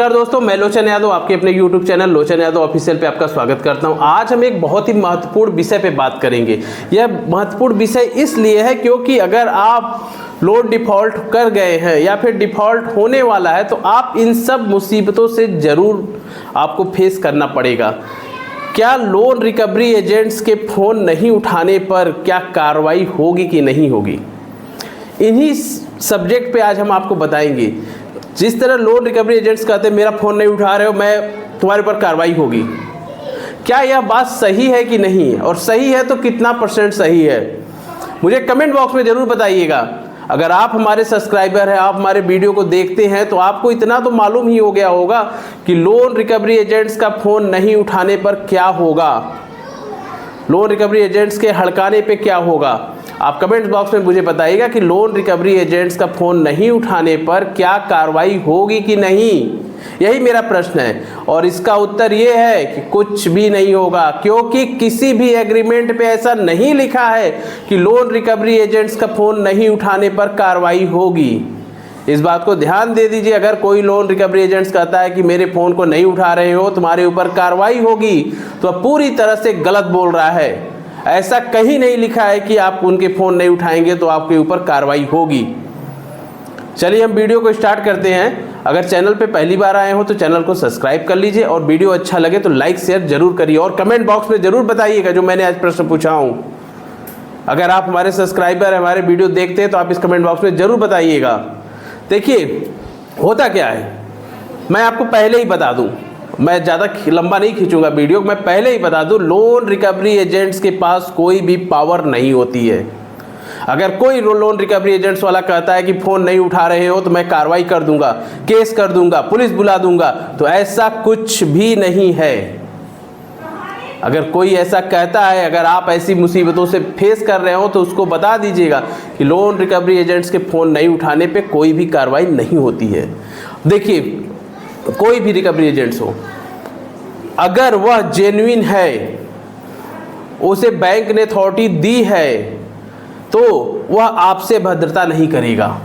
नमस्कार दोस्तों, मैं लोचन यादव आपके अपने YouTube चैनल लोचन यादव ऑफिशियल पे आपका स्वागत करता हूं। आज हम एक बहुत ही महत्वपूर्ण विषय पे बात करेंगे। यह महत्वपूर्ण विषय इसलिए है क्योंकि अगर आप लोन डिफ़ॉल्ट कर गए हैं या फिर डिफ़ॉल्ट होने वाला है तो आप इन सब मुसीबतों से ज़रूर आपको फेस करना पड़ेगा। क्या लोन रिकवरी एजेंट्स के फ़ोन नहीं उठाने पर क्या कार्रवाई होगी कि नहीं होगी, इन्हीं सब्जेक्ट पे आज हम आपको बताएंगे। जिस तरह लोन रिकवरी एजेंट्स कहते हैं मेरा फ़ोन नहीं उठा रहे हो, मैं तुम्हारे ऊपर कार्रवाई होगी, क्या यह बात सही है कि नहीं, और सही है तो कितना % सही है, मुझे कमेंट बॉक्स में ज़रूर बताइएगा। अगर आप हमारे सब्सक्राइबर हैं, आप हमारे वीडियो को देखते हैं तो आपको इतना तो मालूम ही हो गया होगा कि लोन रिकवरी एजेंट्स का फ़ोन नहीं उठाने पर क्या होगा, लोन रिकवरी एजेंट्स के हड़काने पे क्या होगा। आप कमेंट बॉक्स में मुझे बताइएगा कि लोन रिकवरी एजेंट्स का फ़ोन नहीं उठाने पर क्या कार्रवाई होगी कि नहीं, यही मेरा प्रश्न है। और इसका उत्तर ये है कि कुछ भी नहीं होगा, क्योंकि किसी भी एग्रीमेंट पे ऐसा नहीं लिखा है कि लोन रिकवरी एजेंट्स का फ़ोन नहीं उठाने पर कार्रवाई होगी। इस बात को ध्यान दे दीजिए। अगर कोई लोन रिकवरी एजेंट्स कहता है कि मेरे फ़ोन को नहीं उठा रहे हो, तुम्हारे ऊपर कार्रवाई होगी, तो पूरी तरह से गलत बोल रहा है। ऐसा कहीं नहीं लिखा है कि आप उनके फ़ोन नहीं उठाएंगे तो आपके ऊपर कार्रवाई होगी। चलिए हम वीडियो को स्टार्ट करते हैं। अगर चैनल पे पहली बार आए हो तो चैनल को सब्सक्राइब कर लीजिए, और वीडियो अच्छा लगे तो लाइक शेयर जरूर करिए, और कमेंट बॉक्स में ज़रूर बताइएगा जो मैंने आज प्रश्न पूछा हूँ। अगर आप हमारे सब्सक्राइबर, हमारे वीडियो देखते हैं तो आप इस कमेंट बॉक्स में ज़रूर बताइएगा। देखिए होता क्या है, मैं आपको पहले ही बता दूं, मैं ज़्यादा लंबा नहीं खींचूंगा वीडियो, मैं पहले ही बता दूं, लोन रिकवरी एजेंट्स के पास कोई भी पावर नहीं होती है। अगर कोई लोन रिकवरी एजेंट्स वाला कहता है कि फ़ोन नहीं उठा रहे हो तो मैं कार्रवाई कर दूंगा, केस कर दूंगा, पुलिस बुला दूंगा, तो ऐसा कुछ भी नहीं है। अगर कोई ऐसा कहता है, अगर आप ऐसी मुसीबतों से फेस कर रहे हो तो उसको बता दीजिएगा कि लोन रिकवरी एजेंट्स के फ़ोन नहीं उठाने पे कोई भी कार्रवाई नहीं होती है। देखिए कोई भी रिकवरी एजेंट्स हो, अगर वह जेन्युइन है, उसे बैंक ने अथॉरिटी दी है, तो वह आपसे भद्रता नहीं करेगा,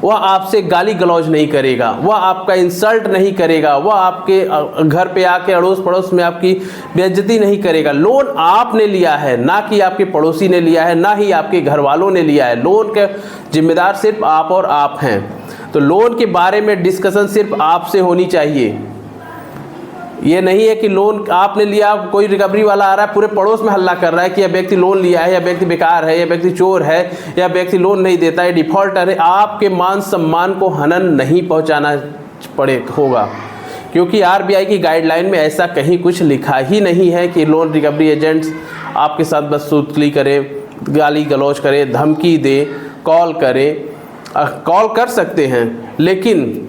वह आपसे गाली गलौज नहीं करेगा, वह आपका इंसल्ट नहीं करेगा, वह आपके घर पे आके अड़ोस पड़ोस में आपकी बेइज्जती नहीं करेगा। लोन आपने लिया है, ना कि आपके पड़ोसी ने लिया है, ना ही आपके घर वालों ने लिया है। लोन के जिम्मेदार सिर्फ आप और आप हैं, तो लोन के बारे में डिस्कशन सिर्फ आपसे होनी चाहिए। ये नहीं है कि लोन आपने लिया, कोई रिकवरी वाला आ रहा है पूरे पड़ोस में हल्ला कर रहा है कि यह व्यक्ति लोन लिया है, यह व्यक्ति बेकार है, यह व्यक्ति चोर है, यह व्यक्ति लोन नहीं देता है, डिफॉल्टर है। आपके मान सम्मान को हनन नहीं पहुंचाना होगा, क्योंकि RBI की गाइडलाइन में ऐसा कहीं कुछ लिखा ही नहीं है कि लोन रिकवरी एजेंट्स आपके साथ बदसलूकी करे, गाली गलौज करे, धमकी दे, कॉल करे। कॉल कर सकते हैं, लेकिन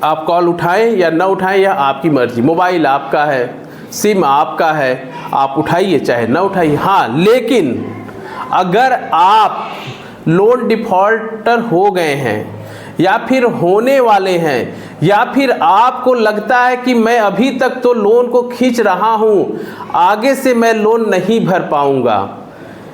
आप कॉल उठाएं या ना उठाएं यह आपकी मर्जी। मोबाइल आपका है, सिम आपका है, आप उठाइए चाहे ना उठाइए। हाँ, लेकिन अगर आप लोन डिफ़ॉल्टर हो गए हैं या फिर होने वाले हैं, या फिर आपको लगता है कि मैं अभी तक तो लोन को खींच रहा हूँ, आगे से मैं लोन नहीं भर पाऊँगा,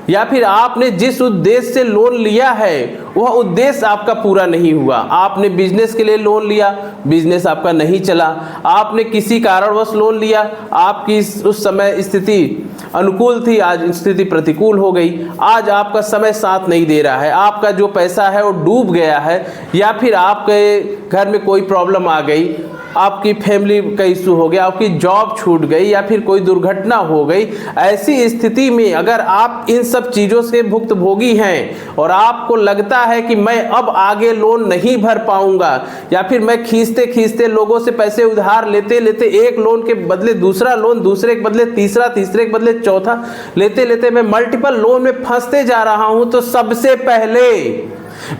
या फिर आपने जिस उद्देश्य से लोन लिया है वह उद्देश्य आपका पूरा नहीं हुआ, आपने बिजनेस के लिए लोन लिया, बिजनेस आपका नहीं चला, आपने किसी कारणवश लोन लिया, आपकी उस समय स्थिति अनुकूल थी, आज स्थिति प्रतिकूल हो गई, आज आपका समय साथ नहीं दे रहा है, आपका जो पैसा है वो डूब गया है, या फिर आपके घर में कोई प्रॉब्लम आ गई, आपकी फैमिली का इशू हो गया, आपकी जॉब छूट गई, या फिर कोई दुर्घटना हो गई। ऐसी स्थिति में अगर आप इन सब चीज़ों से भुक्तभोगी हैं और आपको लगता है कि मैं अब आगे लोन नहीं भर पाऊंगा, या फिर मैं खींचते खींचते लोगों से पैसे उधार लेते लेते एक लोन के बदले दूसरा लोन, दूसरे के बदले तीसरा, तीसरे के बदले चौथा लेते लेते मैं मल्टीपल लोन में फंसते जा रहा हूं, तो सबसे पहले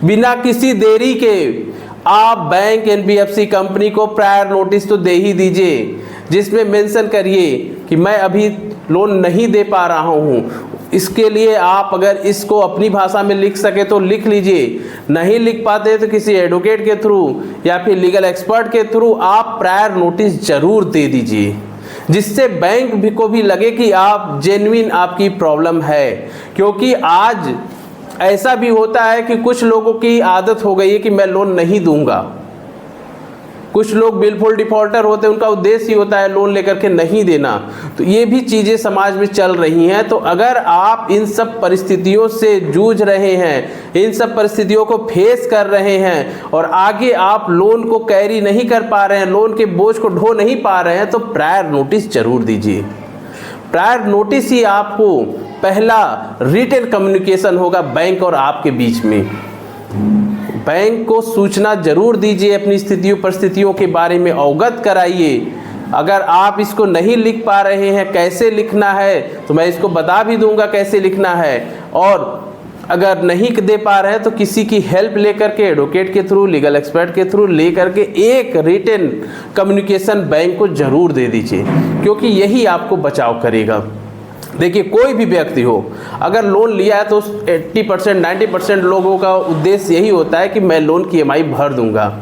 बिना किसी देरी के आप बैंक NBFC कंपनी को प्रायर नोटिस तो दे ही दीजिए, जिसमें मेंशन करिए कि मैं अभी लोन नहीं दे पा रहा हूँ। इसके लिए आप अगर इसको अपनी भाषा में लिख सके तो लिख लीजिए, नहीं लिख पाते तो किसी एडवोकेट के थ्रू या फिर लीगल एक्सपर्ट के थ्रू आप प्रायर नोटिस जरूर दे दीजिए, जिससे बैंक भी को भी लगे कि आप जेन्युइन आपकी प्रॉब्लम है। क्योंकि आज ऐसा भी होता है कि कुछ लोगों की आदत हो गई है कि मैं लोन नहीं दूंगा, कुछ लोग बिल्कुल डिफॉल्टर होते हैं, उनका उद्देश्य ही होता है लोन लेकर के नहीं देना। तो ये भी चीज़ें समाज में चल रही हैं। तो अगर आप इन सब परिस्थितियों से जूझ रहे हैं, इन सब परिस्थितियों को फेस कर रहे हैं और आगे आप लोन को कैरी नहीं कर पा रहे हैं, लोन के बोझ को ढो नहीं पा रहे हैं, तो प्रायर नोटिस जरूर दीजिए। प्रायर नोटिस ही आपको पहला रिटन कम्युनिकेशन होगा बैंक और आपके बीच में। बैंक को सूचना जरूर दीजिए, अपनी स्थितियों परिस्थितियों के बारे में अवगत कराइए। अगर आप इसको नहीं लिख पा रहे हैं, कैसे लिखना है, तो मैं इसको बता भी दूंगा कैसे लिखना है। और अगर नहीं दे पा रहे हैं तो किसी की हेल्प लेकर के, एडवोकेट के थ्रू, लीगल एक्सपर्ट के थ्रू लेकर के एक रिटन कम्युनिकेशन बैंक को जरूर दे दीजिए, क्योंकि यही आपको बचाव करेगा। देखिए, कोई भी व्यक्ति हो, अगर लोन लिया है तो 80% 90% लोगों का उद्देश्य यही होता है कि मैं लोन की EMI भर दूंगा।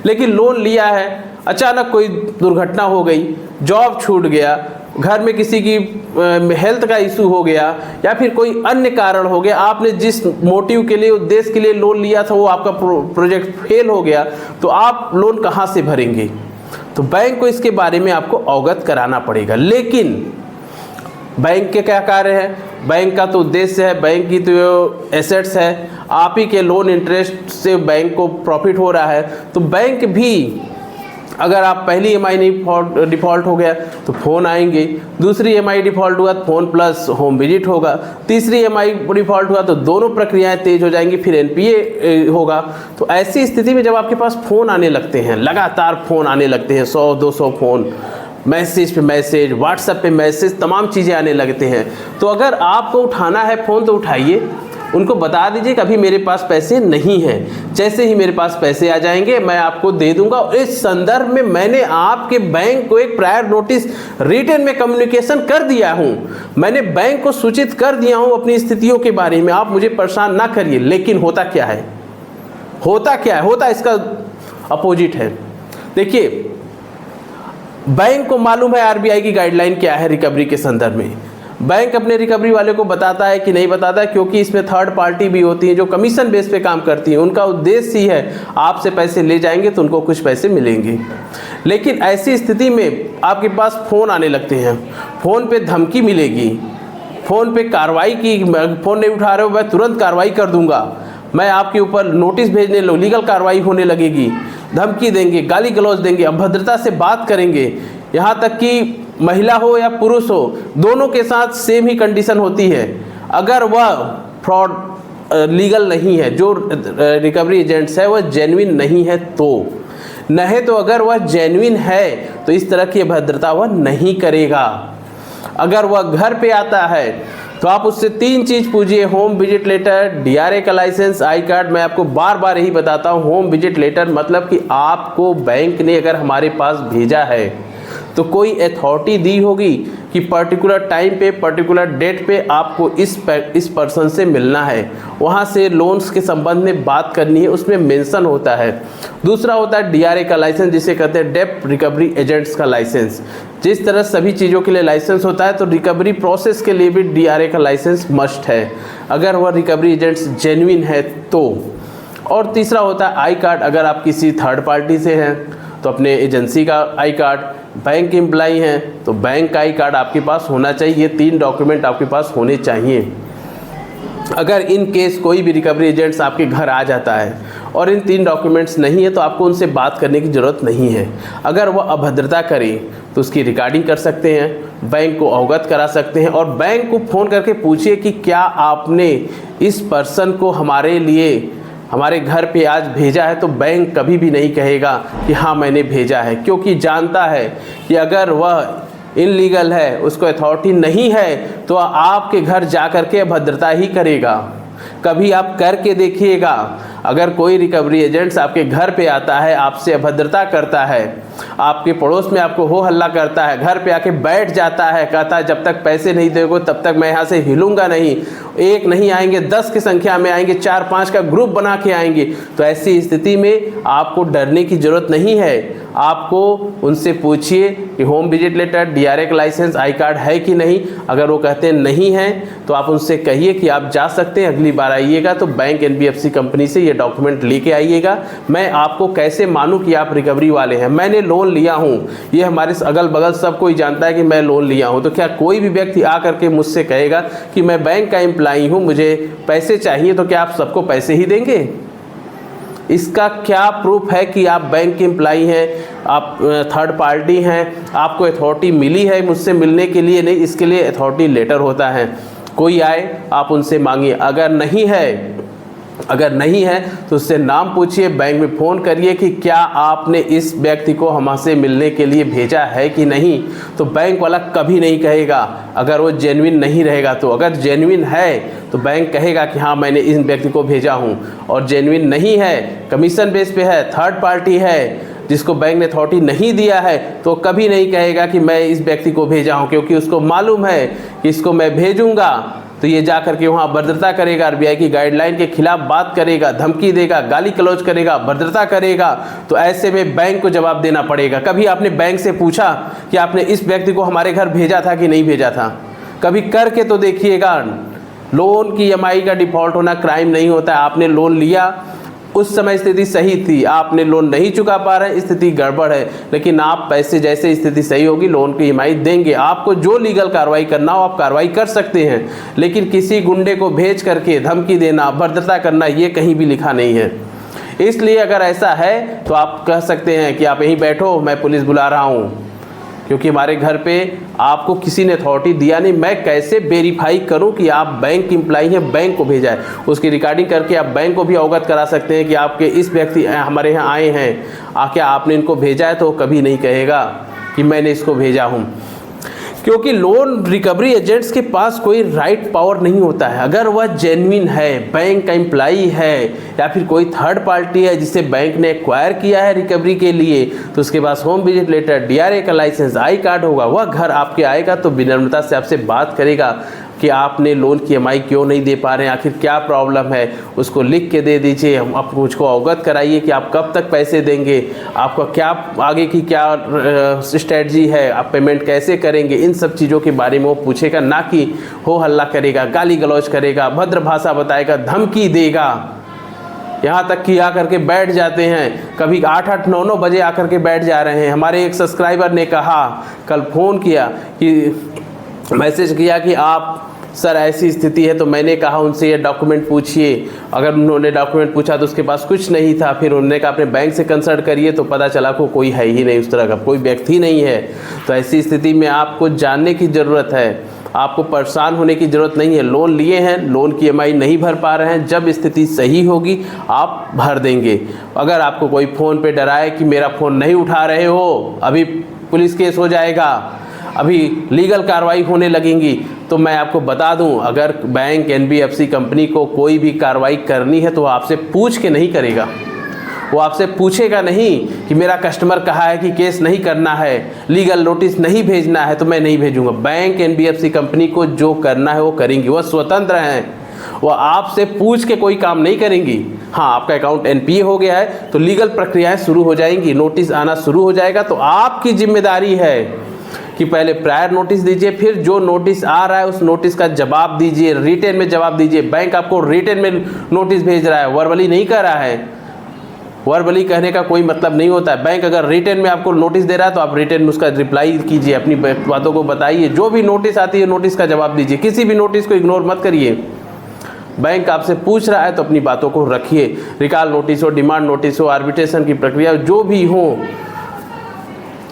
लेकिन लोन लिया है, अचानक कोई दुर्घटना हो गई, जॉब छूट गया, घर में किसी की हेल्थ का इशू हो गया, या फिर कोई अन्य कारण हो गया, आपने जिस मोटिव के लिए, उद्देश्य के लिए लोन लिया था वो आपका प्रोजेक्ट फेल हो गया, तो आप लोन कहाँ से भरेंगे? तो बैंक को इसके बारे में आपको अवगत कराना पड़ेगा। लेकिन बैंक के क्या कार्य है? बैंक का तो उद्देश्य है, बैंक की तो एसेट्स है, आप ही के लोन इंटरेस्ट से बैंक को प्रॉफिट हो रहा है। तो बैंक भी, अगर आप पहली EMI नहीं डिफ़ॉल्ट हो गया तो फ़ोन आएंगे, दूसरी EMI डिफ़ॉल्ट हुआ तो फ़ोन प्लस होम विजिट होगा, तीसरी EMI डिफ़ॉल्ट हुआ तो दोनों प्रक्रियाएं तेज हो जाएंगी, फिर NPA होगा। तो ऐसी स्थिति में जब आपके पास फ़ोन आने लगते हैं, लगातार फ़ोन आने लगते हैं, 100-200 फ़ोन, मैसेज पे मैसेज, व्हाट्सएप पे मैसेज, तमाम चीज़ें आने लगते हैं, तो अगर आपको उठाना है फ़ोन तो उठाइए, उनको बता दीजिए कि अभी मेरे पास पैसे नहीं हैं, जैसे ही मेरे पास पैसे आ जाएंगे मैं आपको दे दूंगा। इस संदर्भ में मैंने आपके बैंक को एक प्रायर नोटिस रिटन में कम्युनिकेशन कर दिया हूं, मैंने बैंक को सूचित कर दिया हूं अपनी स्थितियों के बारे में, आप मुझे परेशान ना करिए। लेकिन होता क्या है? होता इसका अपोजिट है। देखिए, बैंक को मालूम है RBI की गाइडलाइन क्या है रिकवरी के संदर्भ में। बैंक अपने रिकवरी वाले को बताता है कि नहीं बताता है, क्योंकि इसमें थर्ड पार्टी भी होती है जो कमीशन बेस पे काम करती है। उनका उद्देश्य ही है आपसे पैसे ले जाएंगे तो उनको कुछ पैसे मिलेंगे। लेकिन ऐसी स्थिति में आपके पास फ़ोन आने लगते हैं, फ़ोन पे धमकी मिलेगी, फ़ोन पे कार्रवाई की, फ़ोन नहीं उठा रहे हो मैं तुरंत कार्रवाई कर दूंगा, मैं आपके ऊपर नोटिस भेजने लो, लीगल कार्रवाई होने लगेगी, धमकी देंगे, गाली गलौज देंगे, अभद्रता से बात करेंगे। यहाँ तक कि महिला हो या पुरुष हो, दोनों के साथ सेम ही कंडीशन होती है। अगर वह फ्रॉड लीगल नहीं है, जो रिकवरी एजेंट्स है वह जेन्युइन नहीं है तो अगर वह जेन्युइन है तो इस तरह की अभद्रता वह नहीं करेगा। अगर वह घर पे आता है तो आप उससे 3 चीज़ पूछिए, होम विजिट लेटर, DRA का लाइसेंस, आई कार्ड। मैं आपको बार बार यही बताता हूँ, होम विजिट लेटर मतलब कि आपको बैंक ने अगर हमारे पास भेजा है तो कोई अथॉरिटी दी होगी कि पर्टिकुलर टाइम पे, पर्टिकुलर डेट पे आपको इस पर्सन से मिलना है, वहाँ से लोन्स के संबंध में बात करनी है, उसमें मेंशन होता है। दूसरा होता है DRA का लाइसेंस, जिसे कहते हैं डेब्ट रिकवरी एजेंट्स का लाइसेंस। जिस तरह सभी चीज़ों के लिए लाइसेंस होता है तो रिकवरी प्रोसेस के लिए भी DRA का लाइसेंस मस्ट है, अगर वह रिकवरी एजेंट्स जेन्युइन है तो। और तीसरा होता है आई कार्ड, अगर आप किसी थर्ड पार्टी से हैं तो अपने एजेंसी का आई कार्ड, बैंक एम्प्लाई हैं तो बैंक का आई कार्ड आपके पास होना चाहिए। ये 3 डॉक्यूमेंट आपके पास होने चाहिए। अगर इन केस कोई भी रिकवरी एजेंट्स आपके घर आ जाता है और इन 3 डॉक्यूमेंट्स नहीं है तो आपको उनसे बात करने की ज़रूरत नहीं है। अगर वह अभद्रता करे तो उसकी रिकॉर्डिंग कर सकते हैं, बैंक को अवगत करा सकते हैं, और बैंक को फ़ोन करके पूछिए कि क्या आपने इस पर्सन को हमारे लिए, हमारे घर पे आज भेजा है। तो बैंक कभी भी नहीं कहेगा कि हाँ मैंने भेजा है, क्योंकि जानता है कि अगर वह इनलीगल है, उसको अथॉरिटी नहीं है, तो आपके घर जा कर के अभद्रता ही करेगा। कभी आप करके देखिएगा, अगर कोई रिकवरी एजेंट्स आपके घर पे आता है, आपसे अभद्रता करता है, आपके पड़ोस में आपको हो हल्ला करता है, घर पे आके बैठ जाता है, कहता है जब तक पैसे नहीं दोगे तब तक मैं यहाँ से हिलूंगा नहीं, एक नहीं आएंगे 10 की संख्या में आएंगे, 4-5 का ग्रुप बना के आएंगे, तो ऐसी स्थिति में आपको डरने की ज़रूरत नहीं है। आपको उनसे पूछिए कि होम विजिट लेटर, DRA का लाइसेंस, आई कार्ड है कि नहीं। अगर वो कहते हैं नहीं है तो आप उनसे कहिए कि आप जा सकते हैं, अगली बार आइएगा तो बैंक NBFC कंपनी से ये डॉक्यूमेंट लेके आइएगा। मैं आपको कैसे मानूं कि आप रिकवरी वाले हैं? मैंने लोन लिया हूँ, ये हमारे अगल बगल सब कोई जानता है कि मैं लोन लिया हूँ। तो क्या कोई भी व्यक्ति आकर के मुझसे कहेगा कि मैं बैंक का एम्प्लॉई हूँ, मुझे पैसे चाहिए, तो क्या आप सबको पैसे ही देंगे? इसका क्या प्रूफ है कि आप बैंक के एम्प्लॉई हैं, आप थर्ड पार्टी हैं, आपको अथॉरिटी मिली है मुझसे मिलने के लिए? नहीं, इसके लिए अथॉरिटी लेटर होता है। कोई आए आप उनसे मांगिए। अगर नहीं है तो उससे नाम पूछिए, बैंक में फ़ोन करिए कि क्या आपने इस व्यक्ति को हमसे मिलने के लिए भेजा है कि नहीं। तो बैंक वाला कभी नहीं कहेगा अगर वो जेन्युइन नहीं रहेगा तो। अगर जेन्युइन है तो बैंक कहेगा कि हाँ मैंने इस व्यक्ति को भेजा हूँ, और जेन्युइन नहीं है, कमीशन बेस पे है, थर्ड पार्टी है, जिसको बैंक ने अथॉरिटी नहीं दिया है, तो कभी नहीं कहेगा कि मैं इस व्यक्ति को भेजा हूँ, क्योंकि उसको मालूम है कि इसको मैं भेजूँगा तो ये जा करके वहाँ भद्रता करेगा, RBI की गाइडलाइन के खिलाफ बात करेगा, धमकी देगा, गाली गलौज करेगा, भद्रता करेगा। तो ऐसे में बैंक को जवाब देना पड़ेगा। कभी आपने बैंक से पूछा कि आपने इस व्यक्ति को हमारे घर भेजा था कि नहीं भेजा था? कभी करके तो देखिएगा। लोन की EMI का डिफ़ॉल्ट होना क्राइम नहीं होता है। आपने लोन लिया, उस समय स्थिति सही थी, आपने लोन नहीं चुका पा रहे, स्थिति गड़बड़ है, लेकिन आप पैसे जैसे स्थिति सही होगी लोन की EMI देंगे। आपको जो लीगल कार्रवाई करना हो आप कार्रवाई कर सकते हैं, लेकिन किसी गुंडे को भेज करके धमकी देना, भद्रता करना, ये कहीं भी लिखा नहीं है। इसलिए अगर ऐसा है तो आप कह सकते हैं कि आप यहीं बैठो, मैं पुलिस बुला रहा हूँ, क्योंकि हमारे घर पे आपको किसी ने अथॉरिटी दिया नहीं। मैं कैसे वेरीफाई करूं कि आप बैंक एम्प्लॉई हैं, बैंक को भेजा है? उसकी रिकॉर्डिंग करके आप बैंक को भी अवगत करा सकते हैं कि आपके इस व्यक्ति हमारे यहाँ आए हैं, क्या आपने इनको भेजा है? तो कभी नहीं कहेगा कि मैंने इसको भेजा हूँ, क्योंकि लोन रिकवरी एजेंट्स के पास कोई राइट पावर नहीं होता है। अगर वह जेन्युइन है, बैंक का एम्प्लॉई है, या फिर कोई थर्ड पार्टी है जिसे बैंक ने एक्वायर किया है रिकवरी के लिए, तो उसके पास होम विजिट लेटर, DRA का लाइसेंस, आई कार्ड होगा, वह घर आपके आएगा तो विनम्रता से आपसे बात करेगा कि आपने लोन की EMI क्यों नहीं दे पा रहे हैं, आखिर क्या प्रॉब्लम है, उसको लिख के दे दीजिए। आप मुझको अवगत कराइए कि आप कब तक पैसे देंगे, आपका क्या आगे की क्या स्ट्रेटजी है, आप पेमेंट कैसे करेंगे। इन सब चीज़ों के बारे में वो पूछेगा, ना कि हो हल्ला करेगा, गाली गलौज करेगा, भद्र भाषा बताएगा, धमकी देगा। यहाँ तक कि आकर के बैठ जाते हैं, कभी 8-8, 9-9 बजे आकर के बैठ जा रहे हैं। हमारे एक सब्सक्राइबर ने कहा, कल फ़ोन किया कि मैसेज किया कि आप सर ऐसी स्थिति है, तो मैंने कहा उनसे ये डॉक्यूमेंट पूछिए। अगर उन्होंने डॉक्यूमेंट पूछा तो उसके पास कुछ नहीं था, फिर उन्होंने कहा अपने बैंक से कंसल्ट करिए, तो पता चला को कोई है ही नहीं, उस तरह का कोई व्यक्ति नहीं है। तो ऐसी स्थिति में आपको जानने की ज़रूरत है, आपको परेशान होने की ज़रूरत नहीं है। लोन लिए हैं, लोन की EMI नहीं भर पा रहे हैं, जब स्थिति सही होगी आप भर देंगे। अगर आपको कोई फ़ोन पे डराए कि मेरा फ़ोन नहीं उठा रहे हो, अभी पुलिस केस हो जाएगा, अभी लीगल कार्रवाई होने लगेंगी, तो मैं आपको बता दूं, अगर बैंक NBFC कंपनी को कोई भी कार्रवाई करनी है तो वो आपसे पूछ के नहीं करेगा। वो आपसे पूछेगा नहीं कि मेरा कस्टमर कहा है कि केस नहीं करना है, लीगल नोटिस नहीं भेजना है, तो मैं नहीं भेजूंगा। बैंक NBFC कंपनी को जो करना है वो करेंगी, वह स्वतंत्र हैं, वो आपसे पूछ के कोई काम नहीं करेंगी। हाँ, आपका अकाउंट NPA हो गया है तो लीगल प्रक्रियाएं शुरू हो जाएंगी, नोटिस आना शुरू हो जाएगा, तो आपकी जिम्मेदारी है कि पहले प्रायर नोटिस दीजिए, फिर जो नोटिस आ रहा है उस नोटिस का जवाब दीजिए, रिटेन में जवाब दीजिए। बैंक आपको रिटेन में नोटिस भेज रहा है, वर्बली नहीं कर रहा है। वर्बली कहने का कोई मतलब नहीं होता है। बैंक अगर रिटेन में आपको नोटिस दे रहा है तो आप रिटेन में उसका रिप्लाई कीजिए, अपनी बातों को बताइए, जो भी नोटिस आती है नोटिस का जवाब दीजिए, किसी भी नोटिस को इग्नोर मत करिए। बैंक आपसे पूछ रहा है तो अपनी बातों को रखिए। रिकॉल नोटिस हो, डिमांड नोटिस हो, आर्बिट्रेशन की प्रक्रिया जो भी हो,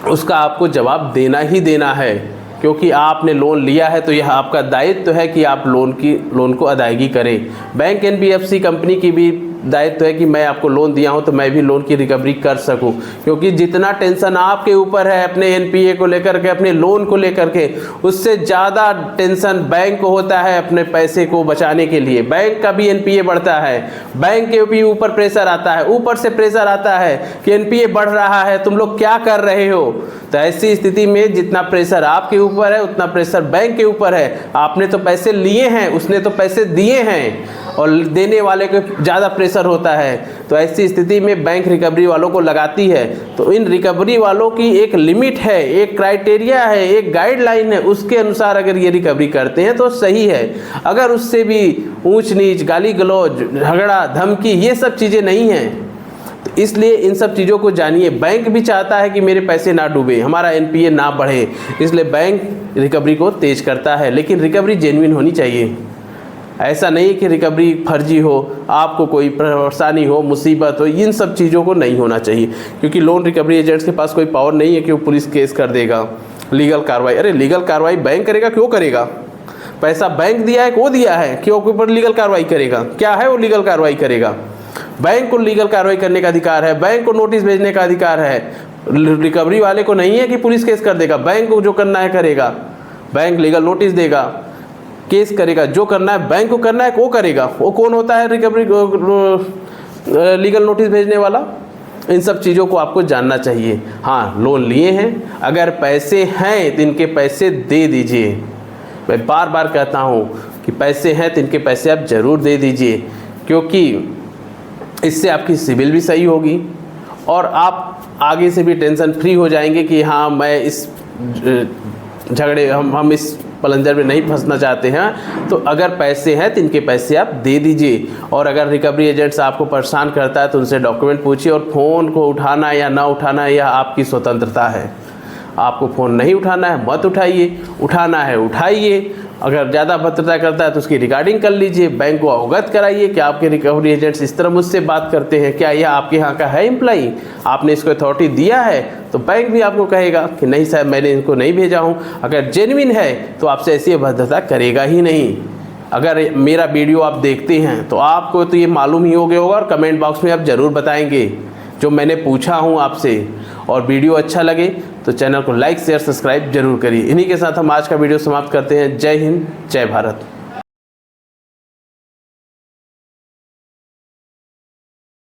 उसका आपको जवाब देना ही देना है, क्योंकि आपने लोन लिया है तो यह आपका दायित्व है कि आप लोन को अदायगी करें। बैंक NBFC कंपनी की भी दायित्व है कि मैं आपको लोन दिया हूं तो मैं भी लोन की रिकवरी कर सकूं, क्योंकि जितना टेंशन आपके ऊपर है अपने NPA को लेकर के, अपने लोन को लेकर के, उससे ज़्यादा टेंशन बैंक को होता है अपने पैसे को बचाने के लिए। बैंक का भी NPA बढ़ता है, बैंक के भी ऊपर प्रेशर आता है, ऊपर से प्रेशर आता है कि NPA बढ़ रहा है, तुम लोग क्या कर रहे हो। तो ऐसी स्थिति में जितना प्रेशर आपके ऊपर है उतना प्रेशर बैंक के ऊपर है। आपने तो पैसे लिए हैं, उसने तो पैसे दिए हैं, और देने वाले को ज़्यादा प्रेशर होता है। तो ऐसी स्थिति में बैंक रिकवरी वालों को लगाती है। तो इन रिकवरी वालों की एक लिमिट है, एक क्राइटेरिया है, एक गाइडलाइन है, उसके अनुसार अगर ये रिकवरी करते हैं तो सही है। अगर उससे भी ऊंच नीच, गाली गलौज, झगड़ा, धमकी, ये सब चीज़ें नहीं हैं। तो इसलिए इन सब चीज़ों को जानिए। बैंक भी चाहता है कि मेरे पैसे ना डूबे, हमारा एनपीए ना बढ़े, इसलिए बैंक रिकवरी को तेज करता है। लेकिन रिकवरी जेन्युइन होनी चाहिए। ऐसा नहीं कि रिकवरी फर्जी हो, आपको कोई परेशानी हो, मुसीबत हो, इन सब चीज़ों को नहीं होना चाहिए। क्योंकि लोन रिकवरी एजेंट्स के पास कोई पावर नहीं है कि वो पुलिस केस कर देगा, लीगल कार्रवाई। अरे लीगल कार्रवाई बैंक करेगा, क्यों करेगा? पैसा बैंक दिया है, को दिया है, क्यों के ऊपर लीगल कार्रवाई करेगा? क्या है वो लीगल कार्रवाई करेगा? बैंक को लीगल कार्रवाई करने का अधिकार है, बैंक को नोटिस भेजने का अधिकार है। रिकवरी वाले को नहीं है कि पुलिस केस कर देगा। बैंक को जो करना है करेगा, बैंक लीगल नोटिस देगा, केस करेगा, जो करना है बैंक को करना है वो करेगा। वो कौन होता है रिकवरी लीगल नोटिस भेजने वाला? इन सब चीज़ों को आपको जानना चाहिए। हाँ, लोन लिए हैं, अगर पैसे हैं तो इनके पैसे दे दीजिए। मैं बार बार कहता हूँ कि पैसे हैं तो इनके पैसे आप ज़रूर दे दीजिए, क्योंकि इससे आपकी सिविल भी सही होगी और आप आगे से भी टेंशन फ्री हो जाएंगे कि हाँ, मैं इस झगड़े हम इस पलंजर में नहीं फंसना चाहते हैं। तो अगर पैसे हैं तो इनके पैसे आप दे दीजिए। और अगर रिकवरी एजेंट्स आपको परेशान करता है तो उनसे डॉक्यूमेंट पूछिए, और फ़ोन को उठाना या ना उठाना यह आपकी स्वतंत्रता है। आपको फ़ोन नहीं उठाना है मत उठाइए, उठाना है उठाइए। अगर ज़्यादा भद्रता करता है तो उसकी रिकॉर्डिंग कर लीजिए, बैंक को अवगत कराइए कि आपके रिकवरी एजेंट्स इस तरह मुझसे बात करते हैं, क्या यह आपके यहाँ का है एम्प्लॉई, आपने इसको अथॉरिटी दिया है? तो बैंक भी आपको कहेगा कि नहीं साहब, मैंने इनको नहीं भेजा हूँ। अगर जेन्युइन है तो आपसे ऐसी भद्रता करेगा ही नहीं। अगर मेरा वीडियो आप देखते हैं तो आपको तो ये मालूम ही हो गया होगा, और कमेंट बॉक्स में आप ज़रूर बताएंगे जो मैंने पूछा हूँ आपसे। और वीडियो अच्छा लगे तो चैनल को लाइक शेयर सब्सक्राइब जरूर करिए। इन्हीं के साथ हम आज का वीडियो समाप्त करते हैं। जय हिंद, जय भारत।